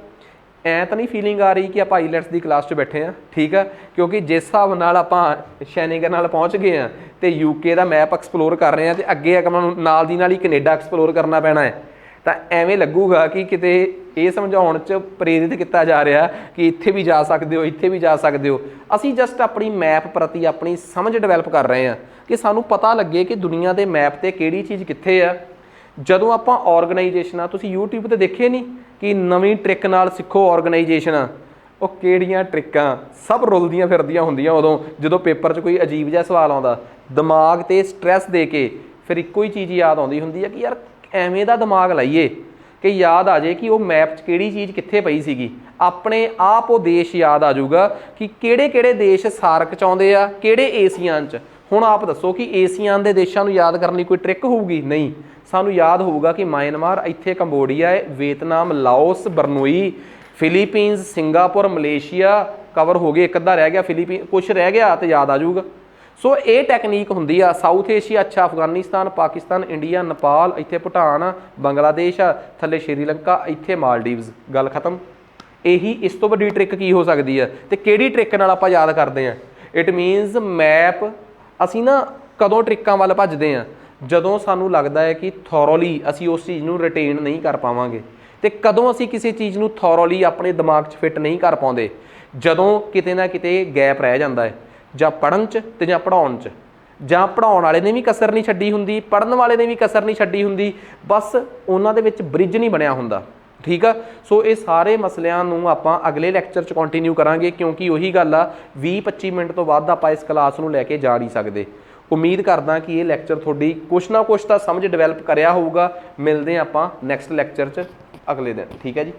ਐਂ ਤਾਂ ਨਹੀਂ ਫੀਲਿੰਗ ਆ ਰਹੀ ਕਿ ਆਪਾਂ ਆਈਲੈਟਸ ਦੀ ਕਲਾਸ 'ਚ ਬੈਠੇ ਹਾਂ। ਠੀਕ ਆ, ਕਿਉਂਕਿ ਜਿਸ ਹਿਸਾਬ ਨਾਲ ਆਪਾਂ ਸ਼ੈਨੇਗਨ ਨਾਲ ਪਹੁੰਚ ਗਏ ਹਾਂ ਤੇ ਯੂਕੇ ਦਾ ਮੈਪ ਐਕਸਪਲੋਰ ਕਰ ਰਹੇ ਹਾਂ, ਤੇ ਅੱਗੇ ਆਪਾਂ ਨੂੰ ਨਾਲ ਦੀ ਨਾਲ ਹੀ ਕੈਨੇਡਾ ਐਕਸਪਲੋਰ ਕਰਨਾ ਪੈਣਾ ਹੈ। ਤਾਂ ਐਵੇਂ ਲੱਗੂਗਾ ਕਿ ਕਿਤੇ ਇਹ ਸਮਝਾਉਣ 'ਚ ਪ੍ਰੇਰਿਤ ਕੀਤਾ ਜਾ ਰਿਹਾ ਕਿ ਇੱਥੇ ਵੀ ਜਾ ਸਕਦੇ ਹੋ, ਇੱਥੇ ਵੀ ਜਾ ਸਕਦੇ ਹੋ। ਅਸੀਂ ਜਸਟ ਆਪਣੀ ਮੈਪ ਪ੍ਰਤੀ ਆਪਣੀ ਸਮਝ ਡਿਵੈਲਪ ਕਰ ਰਹੇ ਹਾਂ ਕਿ ਸਾਨੂੰ ਪਤਾ ਲੱਗੇ ਕਿ ਦੁਨੀਆ ਦੇ ਮੈਪ 'ਤੇ ਕਿਹੜੀ ਚੀਜ਼ ਕਿੱਥੇ ਆ। ਜਦੋਂ ਆਪਾਂ ਆਰਗੇਨਾਈਜੇਸ਼ਨਾਂ, ਤੁਸੀਂ YouTube 'ਤੇ ਦੇਖੇ ਨਹੀਂ ਕਿ ਨਵੀਂ ਟ੍ਰਿਕ ਨਾਲ ਸਿੱਖੋ ਆਰਗੇਨਾਈਜੇਸ਼ਨਾਂ, ਉਹ ਕਿਹੜੀਆਂ ਟ੍ਰਿਕਾਂ ਸਭ ਰੁਲਦੀਆਂ ਫਿਰਦੀਆਂ ਹੁੰਦੀਆਂ ਉਦੋਂ ਜਦੋਂ ਪੇਪਰ 'ਚ ਕੋਈ ਅਜੀਬ ਜਿਹਾ ਸਵਾਲ ਆਉਂਦਾ। ਦਿਮਾਗ 'ਤੇ ਸਟ੍ਰੈਸ ਦੇ ਕੇ ਫਿਰ ਇੱਕੋ ਹੀ ਚੀਜ਼ ਯਾਦ ਆਉਂਦੀ ਹੁੰਦੀ ਹੈ ਕਿ ਯਾਰ ਐਵੇਂ ਦਾ ਦਿਮਾਗ ਲਾਈਏ ਕਿ ਯਾਦ ਆ ਜਾਏ ਕਿ ਉਹ ਮੈਪ 'ਚ ਕਿਹੜੀ ਚੀਜ਼ ਕਿੱਥੇ ਪਈ ਸੀਗੀ। ਆਪਣੇ ਆਪ ਉਹ ਦੇਸ਼ ਯਾਦ ਆ ਜਾਊਗਾ ਕਿ ਕਿਹੜੇ ਕਿਹੜੇ ਦੇਸ਼ ਸਾਰਕ 'ਚ ਆਉਂਦੇ ਆ, ਕਿਹੜੇ ਏਸੀਆਨ 'ਚ। ਹੁਣ ਆਪ ਦੱਸੋ ਕਿ ਏਸੀਆਨ ਦੇ ਦੇਸ਼ਾਂ ਨੂੰ ਯਾਦ ਕਰਨ ਲਈ ਕੋਈ ਟ੍ਰਿਕ ਹੋਊਗੀ? ਨਹੀਂ। ਸਾਨੂੰ ਯਾਦ ਹੋਊਗਾ ਕਿ ਮਿਆਂਮਾਰ, ਇੱਥੇ ਕੰਬੋਡੀਆ ਹੈ, Vietnam, Laos, Brunei, Philippines, Singapore, Malaysia cover ਹੋ ਗਏ, ਇੱਕ ਅੱਧਾ ਰਹਿ ਗਿਆ ਫਿਲੀਪੀਨ, ਕੁਛ ਰਹਿ ਗਿਆ ਤੇ ਯਾਦ ਆ ਜਾਊਗਾ। ਸੋ ਇਹ ਟੈਕਨੀਕ ਹੁੰਦੀ ਆ। ਸਾਊਥ ਏਸ਼ੀਆ, ਅੱਛਾ ਅਫਗਾਨਿਸਤਾਨ, ਪਾਕਿਸਤਾਨ, ਇੰਡੀਆ, ਨੇਪਾਲ, ਇੱਥੇ ਭੂਟਾਨ ਆ, ਬੰਗਲਾਦੇਸ਼ ਆ, ਥੱਲੇ ਸ਼੍ਰੀਲੰਕਾ, ਇੱਥੇ ਮਾਲਦੀਵਜ਼, ਗੱਲ ਖਤਮ। ਇਹੀ ਇਸ ਤੋਂ ਵੱਡੀ ਟ੍ਰਿਕ ਕੀ ਹੋ ਸਕਦੀ ਆ? ਤੇ ਕਿਹੜੀ ਟ੍ਰਿਕ ਨਾਲ ਆਪਾਂ ਯਾਦ ਕਰਦੇ ਹਾਂ? It means map. ਅਸੀਂ ਨਾ ਕਦੋਂ ਟ੍ਰਿਕਾਂ ਵੱਲ ਭੱਜਦੇ ਹਾਂ? ਜਦੋਂ ਸਾਨੂੰ ਲੱਗਦਾ ਹੈ ਕਿ ਥੋਰੋਲੀ ਅਸੀਂ ਉਸ ਚੀਜ਼ ਨੂੰ ਰਿਟੇਨ ਨਹੀਂ ਕਰ ਪਾਵਾਂਗੇ। ਤੇ ਕਦੋਂ ਅਸੀਂ ਕਿਸੇ ਚੀਜ਼ ਨੂੰ ਥੋਰੋਲੀ ਆਪਣੇ ਦਿਮਾਗ 'ਚ ਫਿੱਟ ਨਹੀਂ ਕਰ ਪਾਉਂਦੇ? ਜਦੋਂ ਕਿਤੇ ਨਾ ਕਿਤੇ ਗੈਪ ਰਹਿ ਜਾਂਦਾ ਹੈ, ਜਾਂ ਪੜ੍ਹਨ 'ਚ ਤੇ ਜਾਂ ਪੜ੍ਹਾਉਣ 'ਚ। ਜਾਂ ਪੜ੍ਹਾਉਣ ਵਾਲੇ ਨੇ ਵੀ ਕਸਰ ਨਹੀਂ ਛੱਡੀ ਹੁੰਦੀ, ਪੜ੍ਹਨ ਵਾਲੇ ਨੇ ਵੀ ਕਸਰ ਨਹੀਂ ਛੱਡੀ ਹੁੰਦੀ, ਬਸ ਉਹਨਾਂ ਦੇ ਵਿੱਚ ਬ੍ਰਿਜ ਨਹੀਂ ਬਣਿਆ ਹੁੰਦਾ। ਠੀਕ ਆ, ਸੋ ਇਹ ਸਾਰੇ ਮਸਲਿਆਂ ਨੂੰ ਆਪਾਂ ਅਗਲੇ ਲੈਕਚਰ 'ਚ ਕੰਟੀਨਿਊ ਕਰਾਂਗੇ, ਕਿਉਂਕਿ ਉਹੀ ਗੱਲ ਆ 20-25 ਮਿੰਟ ਤੋਂ ਵੱਧ ਆਪਾਂ ਇਸ ਕਲਾਸ ਨੂੰ ਲੈ ਕੇ ਜਾ ਨਹੀਂ ਸਕਦੇ। ਉਮੀਦ ਕਰਦਾ ਕਿ ਇਹ ਲੈਕਚਰ ਤੁਹਾਡੀ ਕੁਛ ਨਾ ਕੁਛ ਤਾਂ ਸਮਝ ਡਿਵੈਲਪ ਕਰਿਆ ਹੋਊਗਾ। ਮਿਲਦੇ ਹਾਂ ਆਪਾਂ ਨੈਕਸਟ ਲੈਕਚਰ 'ਚ ਅਗਲੇ ਦਿਨ। ਠੀਕ ਹੈ ਜੀ।